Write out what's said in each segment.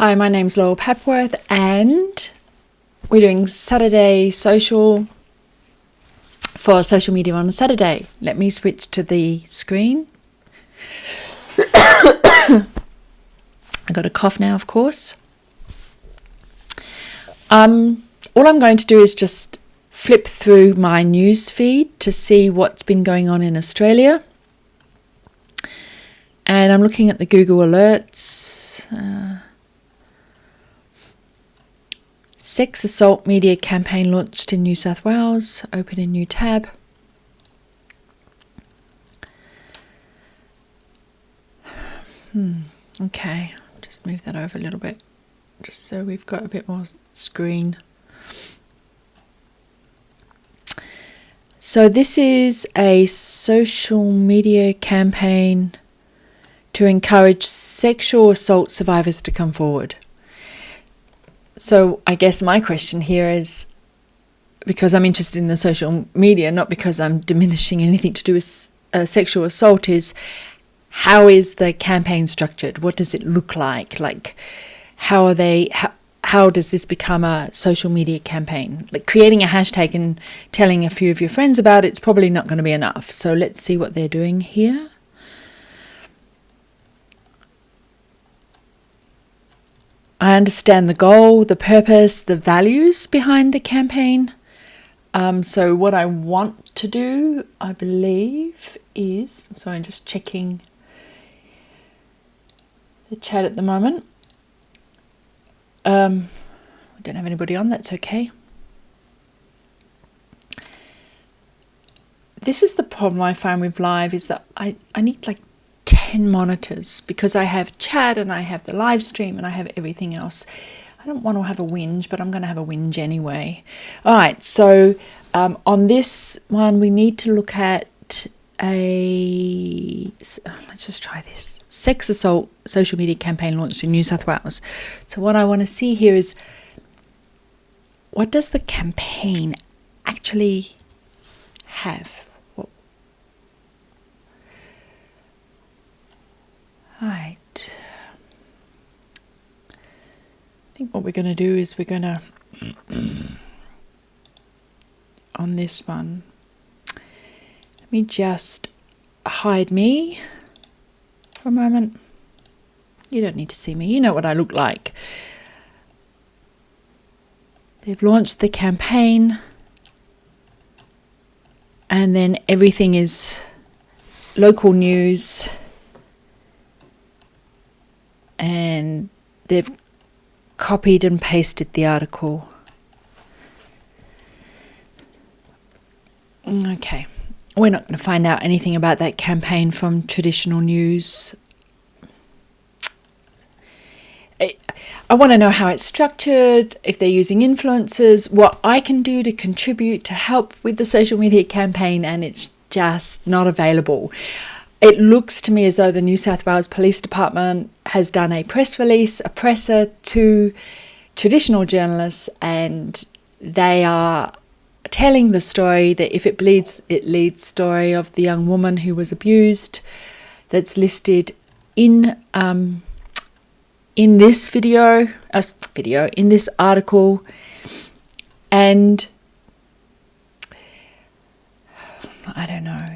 Hi, my name's Laurel Papworth and we're doing Saturday social for social media on a Saturday. Let me switch to the screen. I got a cough now, of course. All I'm going to do is just flip through my news feed to see what's been going on in Australia. And I'm looking at the Google alerts. Sex assault media campaign launched in New South Wales. Open a new tab. Okay, just move that over a little bit, just so we've got a bit more screen. So this is a social media campaign to encourage sexual assault survivors to come forward. So I guess my question here is, because I'm interested in the social media, not because I'm diminishing anything to do with sexual assault, is how is the campaign structured? What does it look like? Like, how does this become a social media campaign? Like, creating a hashtag and telling a few of your friends about it's probably not going to be enough. So let's see what they're doing here. I understand the goal, the purpose, the values behind the campaign. So what I want to do, I believe, is... I'm sorry, I'm just checking the chat at the moment. We don't have anybody on, that's okay. This is the problem I find with live, is that I need like 10 monitors because I have chat and I have the live stream and I have everything else. I don't want to have a whinge, but I'm going to have a whinge anyway. All right, so on this one, we need to look at let's just try this. Sex assault social media campaign launched in New South Wales. So what I want to see here is, what does the campaign actually have? Right. I think what we're going to do is we're going to, on this one, let me just hide me for a moment. You don't need to see me. You know what I look like. They've launched the campaign and then everything is local news. And they've copied and pasted the article. Okay, we're not going to find out anything about that campaign from traditional news. I want to know how it's structured, if they're using influencers, what I can do to contribute to help with the social media campaign, and it's just not available. It looks to me as though the New South Wales Police Department has done a press release, a presser to traditional journalists, and they are telling the story that if it bleeds, it leads story of the young woman who was abused that's listed in this in this article. And I don't know.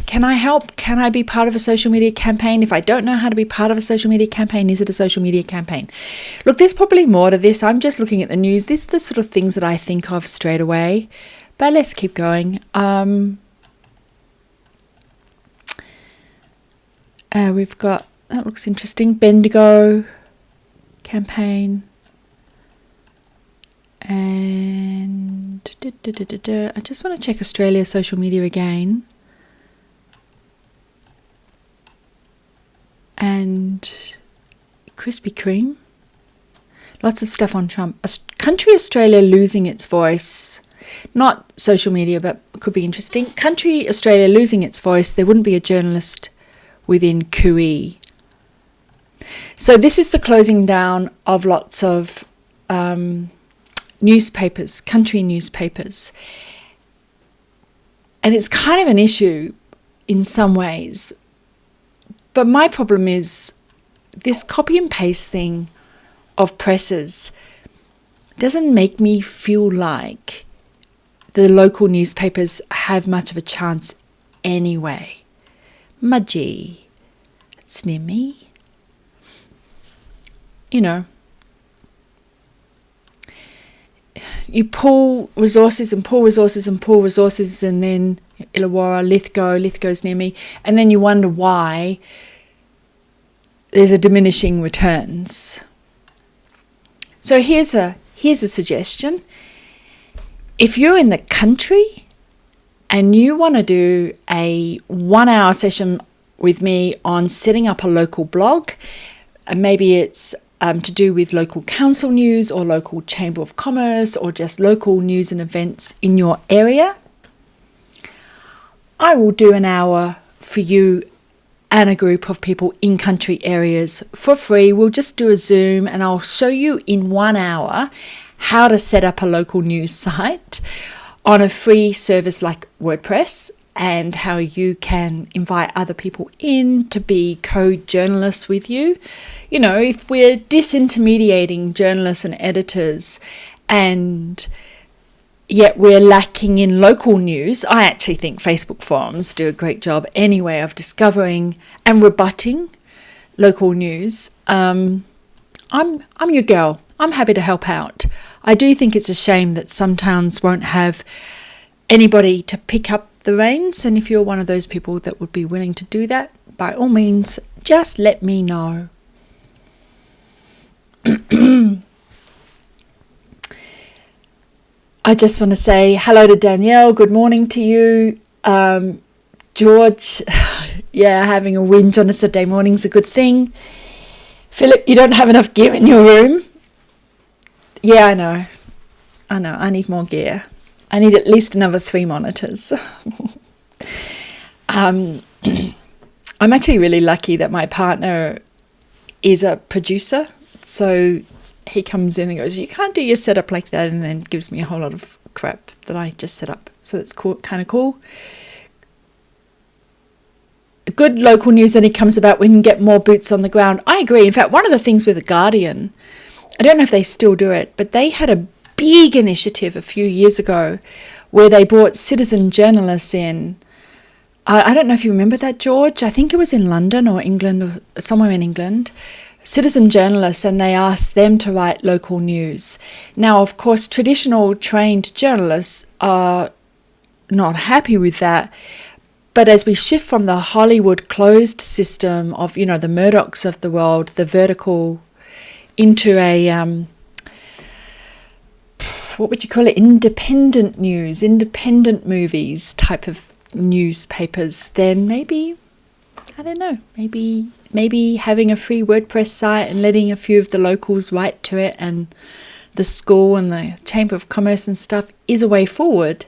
Can I help? Can I be part of a social media campaign? If I don't know how to be part of a social media campaign, is it a social media campaign? Look, there's probably more to this. I'm just looking at the news. These are the sort of things that I think of straight away. But let's keep going. We've got, that looks interesting, Bendigo campaign. And I just want to check Australia social media again. And Krispy Kreme. Lots of stuff on Trump. Country Australia losing its voice. Not social media, but could be interesting. Country Australia losing its voice. There wouldn't be a journalist within QE. So this is the closing down of lots of newspapers, country newspapers. And it's kind of an issue in some ways. But my problem is this copy and paste thing of presses doesn't make me feel like the local newspapers have much of a chance anyway. Mudgee, it's near me. You know, you pull resources and pull resources and pull resources, and then Illawarra, Lithgow's near me, and then you wonder why there's a diminishing returns. So here's a suggestion. If you're in the country and you want to do a 1-hour session with me on setting up a local blog, and maybe it's to do with local council news or local chamber of commerce or just local news and events in your area, I will do an hour for you and a group of people in country areas for free. We'll just do a Zoom and I'll show you in 1 hour how to set up a local news site on a free service like WordPress, and how you can invite other people in to be co-journalists with you. You know, if we're disintermediating journalists and editors and yet we're lacking in local news, I actually think Facebook forums do a great job anyway of discovering and rebutting local news. I'm your girl. I'm happy to help out. I do think it's a shame that some towns won't have anybody to pick up the reins, and if you're one of those people that would be willing to do that, by all means, just let me know. I just want to say hello to Danielle. Good morning to you. George, yeah, having a whinge on a Saturday morning is a good thing. Philip, you don't have enough gear in your room. Yeah, I know. I need more gear. I need at least another 3 monitors. I'm actually really lucky that my partner is a producer. So he comes in and goes, you can't do your setup like that, and then gives me a whole lot of crap that I just set up. So it's cool, kind of cool. Good local news only comes about when you get more boots on the ground. I agree. In fact, one of the things with The Guardian, I don't know if they still do it, but they had a big initiative a few years ago where they brought citizen journalists in. I don't know if you remember that, George. I think it was in London or England or somewhere in England. Citizen journalists, and they asked them to write local news. Now, of course, traditional trained journalists are not happy with that. But as we shift from the Hollywood closed system of, you know, the Murdochs of the world, the vertical, into a what would you call it? Independent news, independent movies type of newspapers, then maybe, I don't know, maybe having a free WordPress site and letting a few of the locals write to it, and the school and the Chamber of Commerce and stuff is a way forward.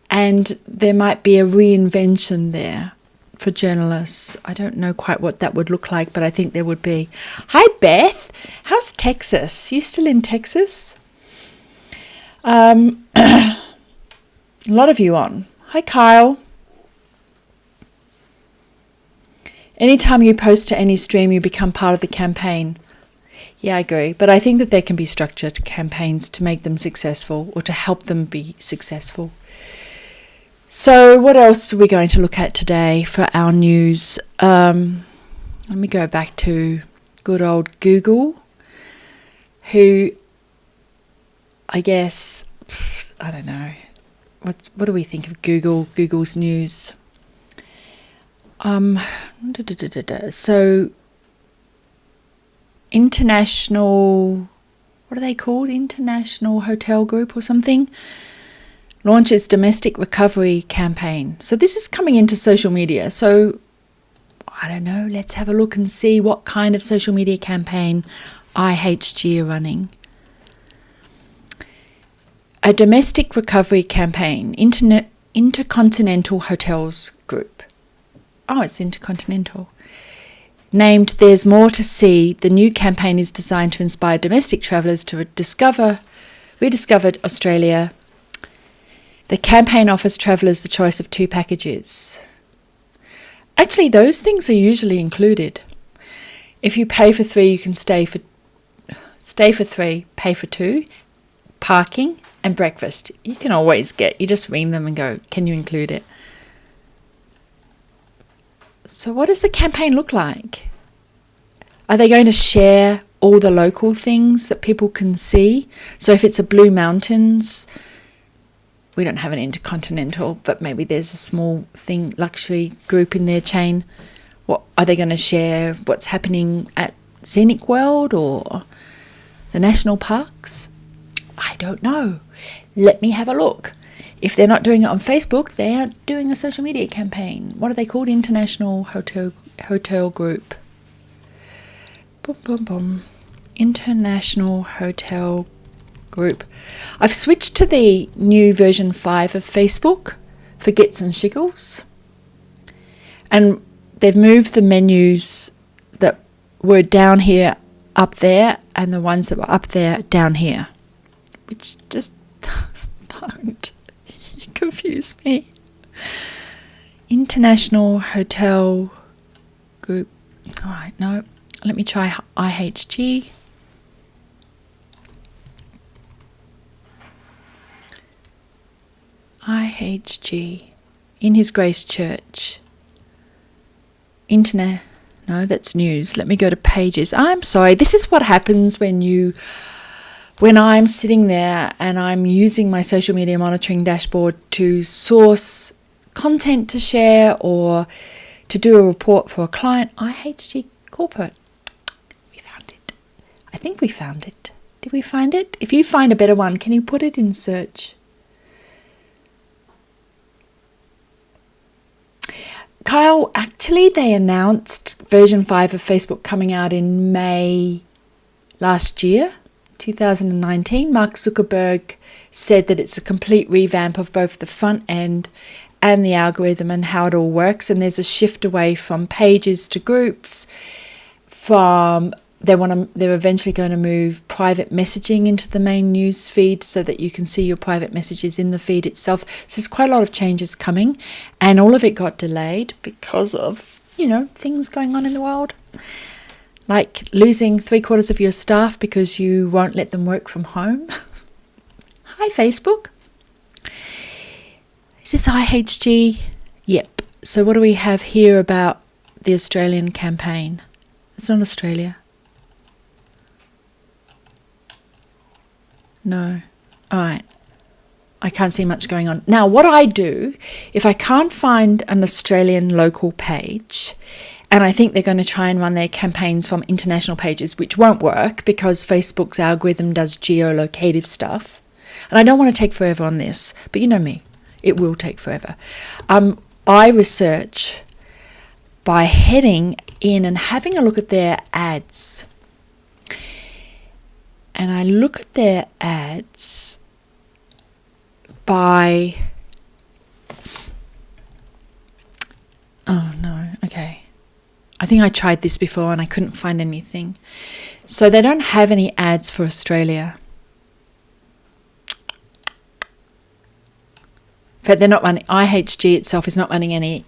And there might be a reinvention there for journalists. I don't know quite what that would look like, but I think there would be. Hi, Beth. How's Texas? You still in Texas? A lot of you on. Hi, Kyle. Anytime you post to any stream, you become part of the campaign. Yeah, I agree. But I think that there can be structured campaigns to make them successful, or to help them be successful. So what else are we going to look at today for our news? Let me go back to good old Google, who, I guess, I don't know, what do we think of Google's news? So international, what are they called? International Hotel Group or something launches domestic recovery campaign. So this is coming into social media. So I don't know, let's have a look and see what kind of social media campaign IHG are running. A domestic recovery campaign, Intercontinental Hotels Group. Oh, it's Intercontinental. Named There's More to See, the new campaign is designed to inspire domestic travellers to rediscover Australia. The campaign offers travellers the choice of 2 packages. Actually, those things are usually included. If you pay for 3, you can stay for 3, pay for 2, parking and breakfast. You can always you just ring them and go, can you include it? So what does the campaign look like? Are they going to share all the local things that people can see? So if it's a Blue Mountains, we don't have an Intercontinental, but maybe there's a small luxury group in their chain. What are they going to share? What's happening at Scenic World or the national parks? I don't know. Let me have a look. If they're not doing it on Facebook, they are doing a social media campaign. What are they called? International Hotel Group. Boom, boom, boom. International Hotel Group. I've switched to the new version 5 of Facebook for Gits and Shiggles. And they've moved the menus that were down here up there and the ones that were up there down here. Which just don't. You confuse me. International Hotel Group. All right, no. Let me try IHG. IHG. In His Grace Church. Internet. No, that's news. Let me go to pages. I'm sorry. This is what happens when I'm sitting there and I'm using my social media monitoring dashboard to source content to share or to do a report for a client. IHG Corporate. We found it. I think we found it. Did we find it? If you find a better one, can you put it in search? Kyle, actually they announced version 5 of Facebook coming out in May last year, 2019. Mark Zuckerberg said that it's a complete revamp of both the front end and the algorithm and how it all works. And there's a shift away from pages to groups. They're eventually going to move private messaging into the main news feed so that you can see your private messages in the feed itself. So there's quite a lot of changes coming, and all of it got delayed because of, things going on in the world. Like losing 3/4 of your staff because you won't let them work from home. Hi, Facebook. Is this IHG? Yep. So what do we have here about the Australian campaign? It's not Australia. No. All right. I can't see much going on. Now, what I do, if I can't find an Australian local page, and I think they're going to try and run their campaigns from international pages, which won't work because Facebook's algorithm does geolocative stuff. And I don't want to take forever on this, but you know me, it will take forever. I research by heading in and having a look at their ads. And I look at their ads by... Oh, no. Okay. I think I tried this before and I couldn't find anything. So they don't have any ads for Australia. In fact, they're not running... IHG itself is not running any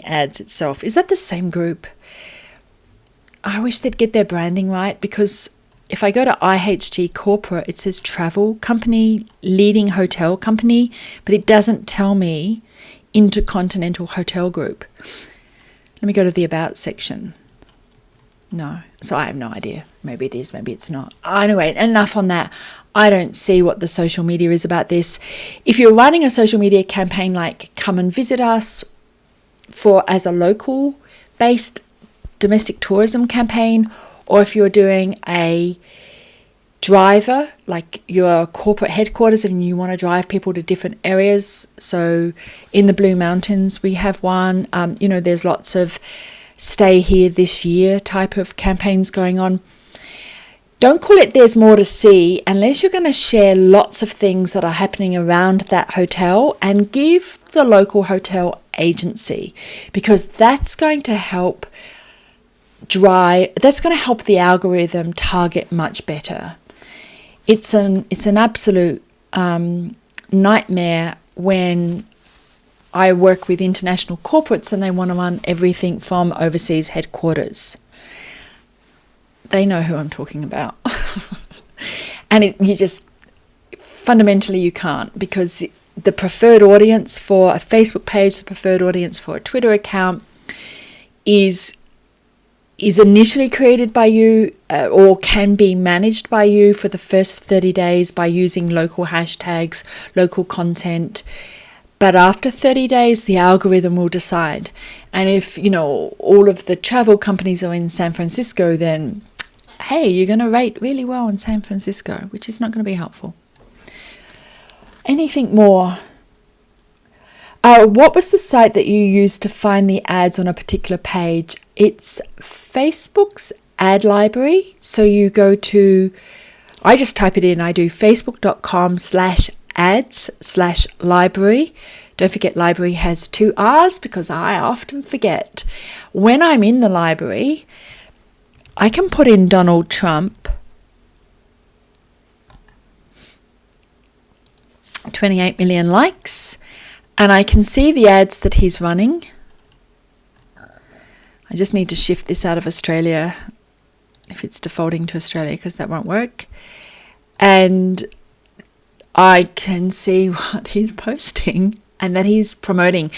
ads itself. Is that the same group? I wish they'd get their branding right, because if I go to IHG Corporate, it says travel company, leading hotel company, but it doesn't tell me Intercontinental Hotel Group. Let me go to the About section. No. So I have no idea. Maybe it is, maybe it's not. Anyway, enough on that. I don't see what the social media is about this. If you're running a social media campaign like Come and Visit Us as a local based domestic tourism campaign, or if you're doing a driver, like your corporate headquarters and you want to drive people to different areas. So in the Blue Mountains, we have one, there's lots of stay here this year type of campaigns going on. Don't call it There's More to See unless you're going to share lots of things that are happening around that hotel and give the local hotel agency, because that's going to help the algorithm target much better. It's an absolute nightmare when I work with international corporates and they want to run everything from overseas headquarters. They know who I'm talking about. And fundamentally you can't, because the preferred audience for a Facebook page, the preferred audience for a Twitter account is initially created by you or can be managed by you for the first 30 days by using local hashtags, local content. But after 30 days, the algorithm will decide. And if, all of the travel companies are in San Francisco, then, hey, you're going to rate really well in San Francisco, which is not going to be helpful. Anything more? What was the site that you used to find the ads on a particular page? It's Facebook's ad library. So you go to, I just type it in. I do facebook.com/ads/library. Don't forget, library has 2 R's because I often forget. When I'm in the library, I can put in Donald Trump, 28 million likes, and I can see the ads that he's running. I just need to shift this out of Australia if it's defaulting to Australia, because that won't work. And I can see what he's posting and that he's promoting.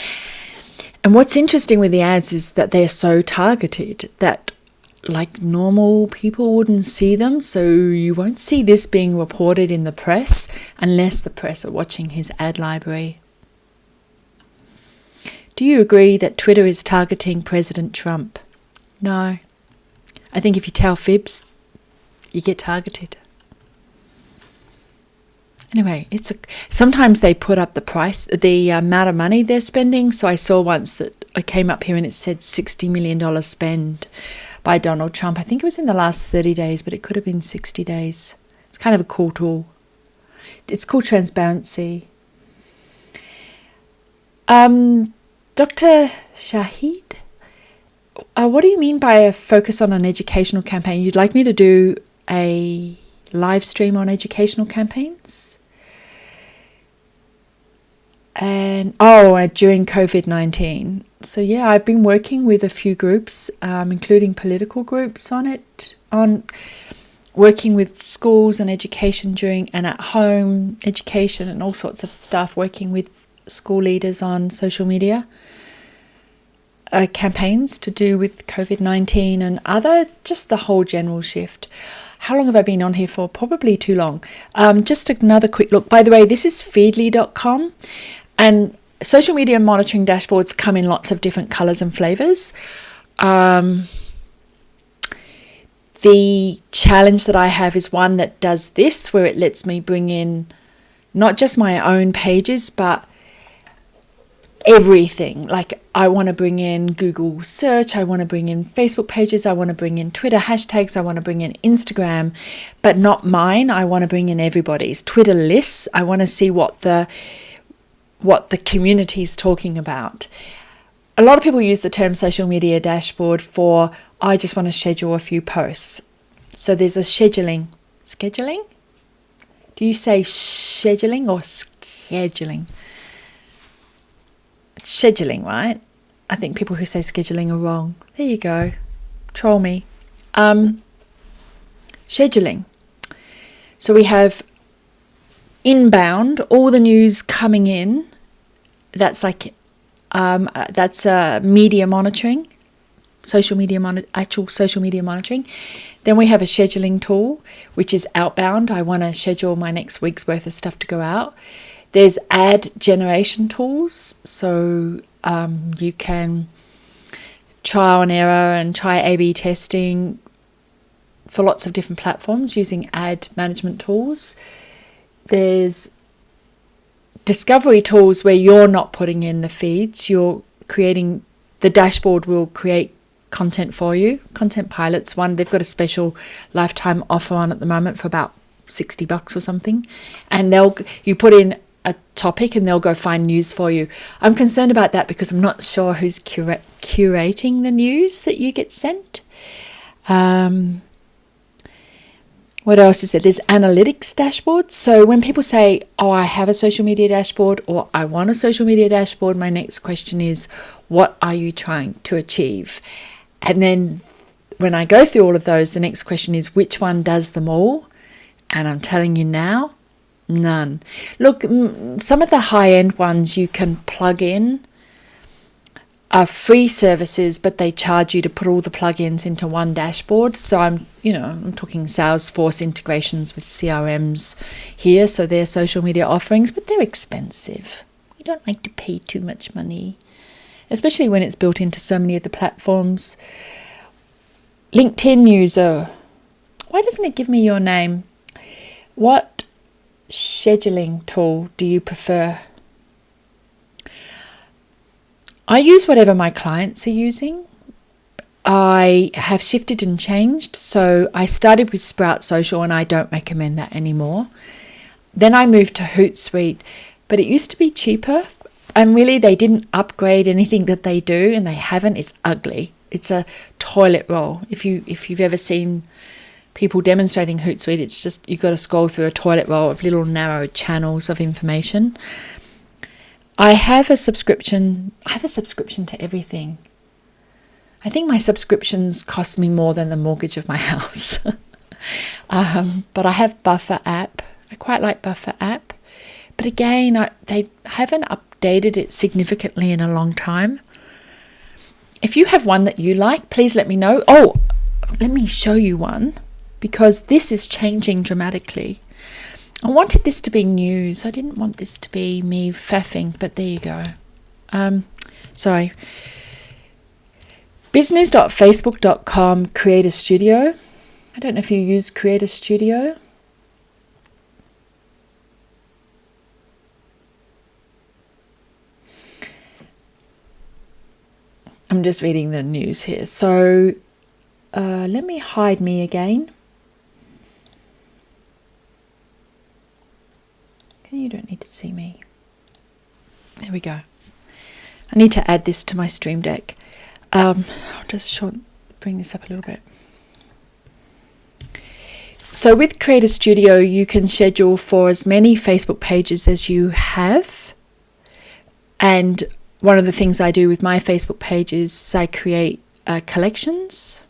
And what's interesting with the ads is that they're so targeted that like normal people wouldn't see them. So you won't see this being reported in the press unless the press are watching his ad library. Do you agree that Twitter is targeting President Trump? No. I think if you tell fibs, you get targeted. Anyway, sometimes they put up the price, the amount of money they're spending. So I saw once that I came up here and it said $60 million spend by Donald Trump. I think it was in the last 30 days, but it could have been 60 days. It's kind of a cool tool. It's called transparency. Dr. Shahid, what do you mean by a focus on an educational campaign? You'd like me to do a live stream on educational campaigns? And during COVID-19. So yeah, I've been working with a few groups, including political groups on working with schools and education and at home education and all sorts of stuff, working with school leaders on social media campaigns to do with COVID-19 and just the whole general shift. How long have I been on here for? Probably too long. Just another quick look. By the way, this is feedly.com, and social media monitoring dashboards come in lots of different colors and flavors. The challenge that I have is one that does this, where it lets me bring in not just my own pages, but everything. Like I want to bring in Google search, I want to bring in Facebook pages, I want to bring in Twitter hashtags, I want to bring in Instagram, but not mine. I want to bring in everybody's Twitter lists. I want to see what the community is talking about. A lot of people use the term social media dashboard for, I just want to schedule a few posts. So there's a scheduling. Do you say scheduling or scheduling? Scheduling, right? I think people who say scheduling are wrong. There you go. Troll me. Scheduling. So we have inbound, all the news coming in. That's like media monitoring, actual social media monitoring. Then we have a scheduling tool, which is outbound. I want to schedule my next week's worth of stuff to go out. There's ad generation tools, so you can trial and error and try A/B testing for lots of different platforms using ad management tools. There's discovery tools where you're not putting in the feeds, you're creating, the dashboard will create content for you. Content Pilot's one, they've got a special lifetime offer on at the moment for about $60 or something, and you put in a topic and they'll go find news for you. I'm concerned about that because I'm not sure who's curating the news that you get sent. What else is there? There's analytics dashboards. So when people say, oh, I have a social media dashboard or I want a social media dashboard, my next question is, what are you trying to achieve? And then when I go through all of those, the next question is, which one does them all? And I'm telling you now, none. Look, some of the high-end ones you can plug in are free services, but they charge you to put all the plugins into one dashboard. So I'm talking Salesforce integrations with CRMs here. So they're social media offerings, but they're expensive. You don't like to pay too much money, especially when it's built into so many of the platforms. LinkedIn user. Why doesn't it give me your name? What scheduling tool do you prefer? I use whatever my clients are using. I have shifted and changed. So I started with Sprout Social and I don't recommend that anymore. Then I moved to Hootsuite, but it used to be cheaper. And really they didn't upgrade anything that they do, and they haven't. It's ugly. It's a toilet roll. If you've ever seen people demonstrating Hootsuite, it's just you've got to scroll through a toilet roll of little narrow channels of information. I have a subscription to everything. I think my subscriptions cost me more than the mortgage of my house. But I have Buffer app. I quite like Buffer app. But again, they haven't updated it significantly in a long time. If you have one that you like, please let me know. Oh, let me show you one, because this is changing dramatically. I wanted this to be news. I didn't want this to be me faffing, but there you go. Sorry. Business.facebook.com Creator Studio. I don't know if you use Creator Studio. I'm just reading the news here. So let me hide me again. You don't need to see me. There we go. I need to add this to my Stream Deck. I'll just bring this up a little bit. So with Creator Studio, you can schedule for as many Facebook pages as you have. And one of the things I do with my Facebook pages is I create collections.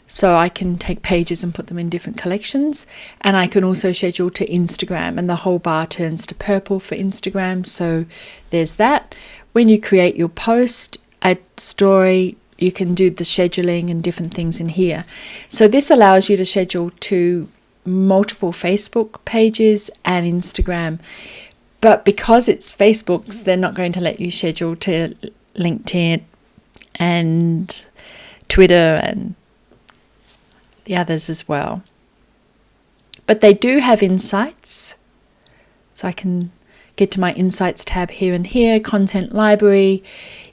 So I can take pages and put them in different collections, and I can also schedule to Instagram, and the whole bar turns to purple for Instagram. So there's that. When you create your post, add story, you can do the scheduling and different things in here. So this allows you to schedule to multiple Facebook pages and Instagram. But because it's Facebook's, they're not going to let you schedule to LinkedIn and Twitter and the others as well. But they do have insights. So I can get to my insights tab here and here, content library.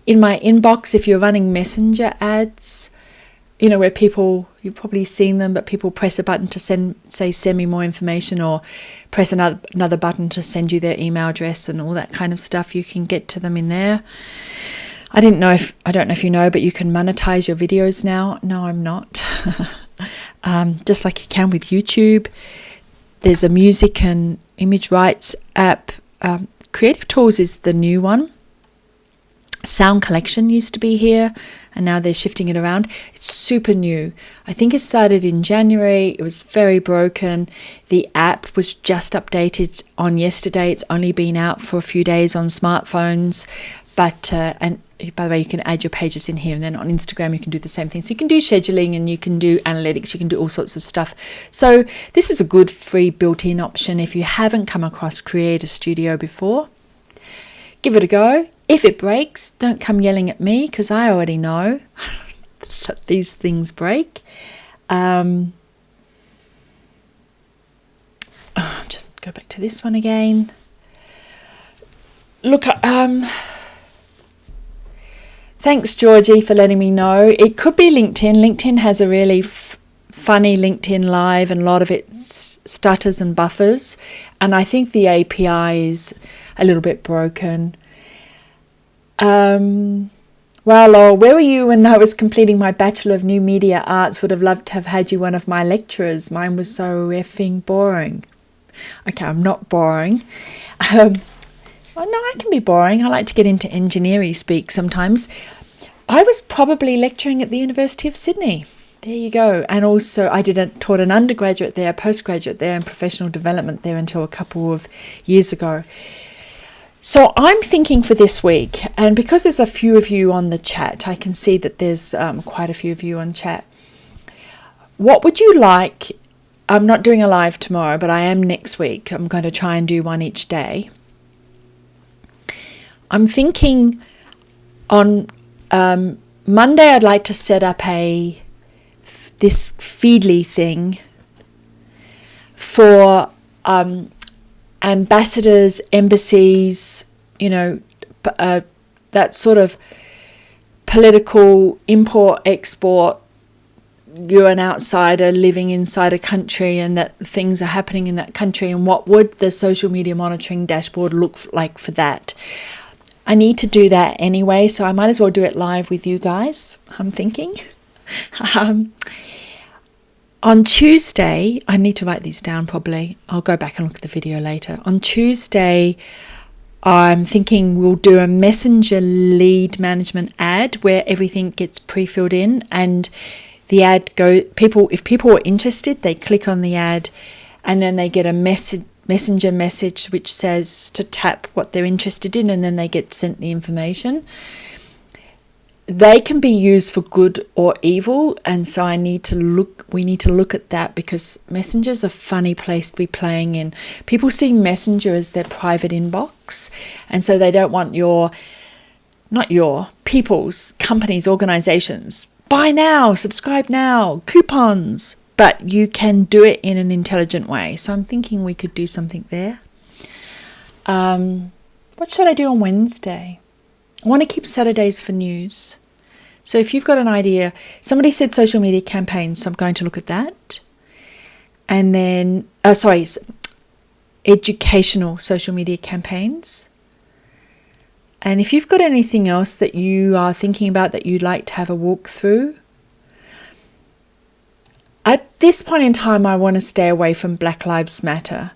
In my inbox, if you're running messenger ads, where people, you've probably seen them, but people press a button to send me more information, or press another button to send you their email address and all that kind of stuff. You can get to them in there. I don't know if you know, but you can monetize your videos now. No, I'm not. Just like you can with YouTube. There's a music and image rights app. Creative Tools is the new one. Sound Collection used to be here, and now they're shifting it around. It's super new. I think it started in January. It was very broken. The app was just updated on yesterday. It's only been out for a few days on smartphones. But and by the way, you can add your pages in here, and then on Instagram you can do the same thing. So you can do scheduling, and you can do analytics, you can do all sorts of stuff. So this is a good free built-in option if you haven't come across Creator Studio before. Give it a go. If it breaks, don't come yelling at me, because I already know that these things break. Just go back to this one again. Look, thanks, Georgie, for letting me know. It could be LinkedIn. LinkedIn has a really funny LinkedIn Live, and a lot of it stutters and buffers. And I think the Well, Laurel, where were you when I was completing my Bachelor of New Media Arts? Would have loved to have had you one of my lecturers. Mine was so effing boring. Okay, I'm not boring. Well, no, I can be boring. I like to get into engineering speak sometimes. I was probably lecturing at the University of Sydney. There you go. And also I taught an undergraduate there, postgraduate there, and professional development there until a couple of years ago. So I'm thinking for this week, and because there's a few of you on the chat, I can see that there's quite a few of you on chat. What would you like? I'm not doing a live tomorrow, but I am next week. I'm going to try and do one each day. I'm thinking on Monday I'd like to set up this Feedly thing for ambassadors, embassies, that sort of political import-export. You're an outsider living inside a country and that things are happening in that country, and what would the social media monitoring dashboard look like for that? I need to do that anyway, so I might as well do it live with you guys, I'm thinking. On Tuesday, I need to write these down probably. I'll go back and look at the video later. On Tuesday, I'm thinking we'll do a messenger lead management ad where everything gets pre-filled in, and the ad if people are interested, they click on the ad and then they get a messenger message which says to tap what they're interested in, and then they get sent the information. They can be used for good or evil, and so we need to look at that, because Messenger's a funny place to be playing in. People see Messenger as their private inbox, and so they don't want people's, companies, organizations, buy now, subscribe now, coupons, but you can do it in an intelligent way. So I'm thinking we could do something there. What should I do on Wednesday? I want to keep Saturdays for news. So if you've got an idea, somebody said social media campaigns, so I'm going to look at that. And then, educational social media campaigns. And if you've got anything else that you are thinking about that you'd like to have a walk through, at this point in time, I want to stay away from Black Lives Matter.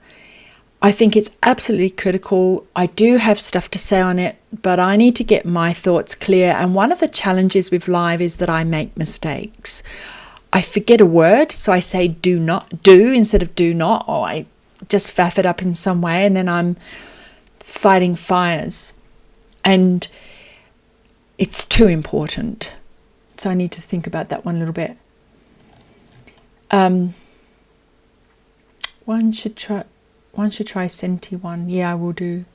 I think it's absolutely critical. I do have stuff to say on it, but I need to get my thoughts clear. And one of the challenges with live is that I make mistakes. I forget a word, so I say do instead of do not, or I just faff it up in some way, and then I'm fighting fires. And it's too important. So I need to think about that one a little bit. One should try Senti one. Yeah, I will do.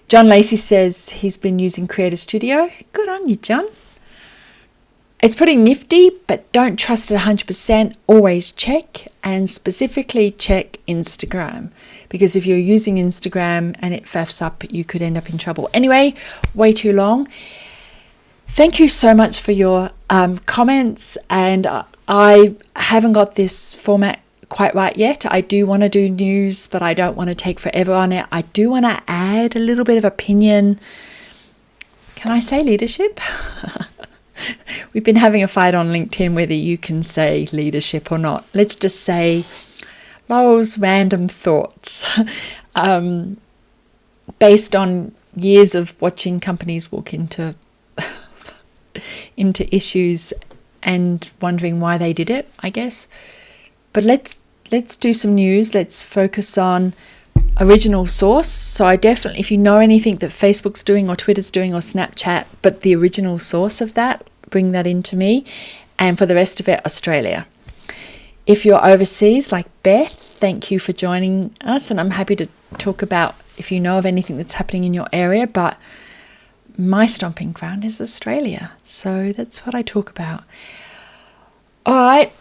John Lacey says he's been using Creator Studio. Good on you, John. It's pretty nifty, but don't trust it 100%. Always check, and specifically check Instagram, because if you're using Instagram and it faffs up, you could end up in trouble. Anyway, way too long. Thank you so much for your comments, and I haven't got this format quite right yet. I do want to do news, but I don't want to take forever on it. I do want to add a little bit of opinion. Can I say leadership? We've been having a fight on LinkedIn whether you can say leadership or not. Let's just say Laurel's random thoughts based on years of watching companies walk into issues and wondering why they did it, I guess. But let's do some news. Let's focus on original source. So I definitely, if you know anything that Facebook's doing or Twitter's doing or Snapchat, but the original source of that, bring that into me. And for the rest of it, Australia. If you're overseas, like Beth, thank you for joining us. And I'm happy to talk about if you know of anything that's happening in your area. But my stomping ground is Australia. So that's what I talk about. All right.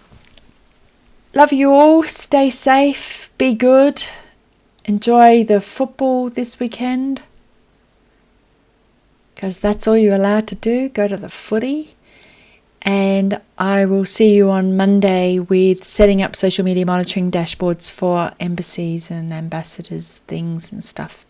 Love you all. Stay safe. Be good. Enjoy the football this weekend, because that's all you're allowed to do. Go to the footy. And I will see you on Monday with setting up social media monitoring dashboards for embassies and ambassadors, things and stuff.